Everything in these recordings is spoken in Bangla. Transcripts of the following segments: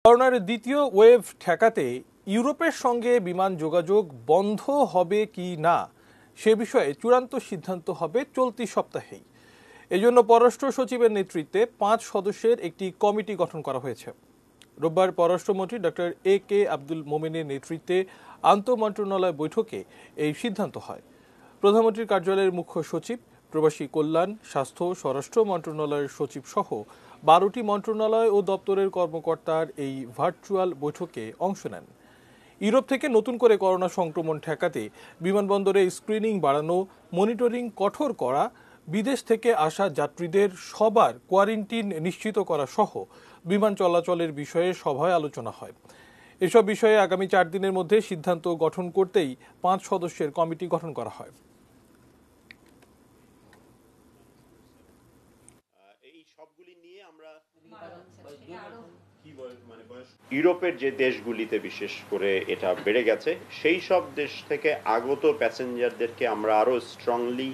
করোনার দ্বিতীয় ওয়েভ ঠেকাতে ইউরোপের সঙ্গে বিমান যোগাযোগ বন্ধ হবে কি না সে বিষয়ে চূড়ান্ত সিদ্ধান্ত হবে চলতি সপ্তাহেই। এজন্য পররাষ্ট্র সচিবের নেতৃত্বে 5 সদস্যের একটি কমিটি গঠন করা হয়েছে। রোববার পররাষ্ট্রমন্ত্রী ডক্টর AK আব্দুল মোমেনের নেতৃত্বে আন্তঃমন্ত্রণালয় বৈঠকে এই সিদ্ধান্ত হয়। প্রধানমন্ত্রীর কার্যালয়ের মুখ্য সচিব, প্রবাসী কল্যাণ, স্বাস্থ্য, স্বরাষ্ট্র মন্ত্রণালয়ের সচিব সহ 12টি মন্ত্রণালয় ও দপ্তরের কর্মকর্তার এই ভার্চুয়াল বৈঠকে অংশ নেন। ইউরোপ থেকে নতুন করে করোনা সংক্রমণ ঠেকাতে বিমানবন্দরে স্ক্রিনিং বাড়ানো, মনিটরিং কঠোর করা, বিদেশ থেকে আসা যাত্রীদের সবার কোয়ারেন্টিন নিশ্চিত করা সহ বিমান চলাচলের বিষয়ে সভায় আলোচনা হয়। এসব বিষয়ে আগামী 4 দিনের মধ্যে সিদ্ধান্ত গঠন করতেই 5 সদস্যের কমিটি গঠন করা হয়। ইউরোপের যে দেশগুলিতে বিশেষ করে এটা বেড়ে গেছে, সেই সব দেশ থেকে আগত প্যাসেঞ্জারদেরকে আমরা আরো স্ট্রংলি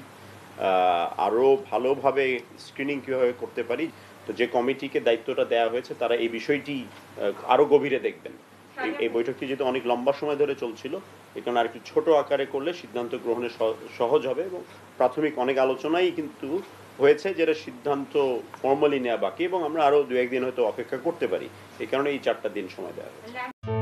আরো ভালোভাবে স্ক্রিনিং কিভাবে করতে পারি, তো যে কমিটিকে দায়িত্বটা দেওয়া হয়েছে তারা এই বিষয়টি আরো গভীরে দেখবেন। এই বৈঠকটি যেহেতু অনেক লম্বা সময় ধরে চলছিল, এখানে আর একটু ছোট আকারে করলে সিদ্ধান্ত গ্রহণে সহজ হবে এবং প্রাথমিক অনেক আলোচনাই কিন্তু হয়েছে, যেটা সিদ্ধান্ত ফর্মালি নেওয়া বাকি এবং আমরা আরো 2-1 দিন হয়তো অপেক্ষা করতে পারি। এই কারণে এই 4টা দিন সময় দেওয়া হয়েছে।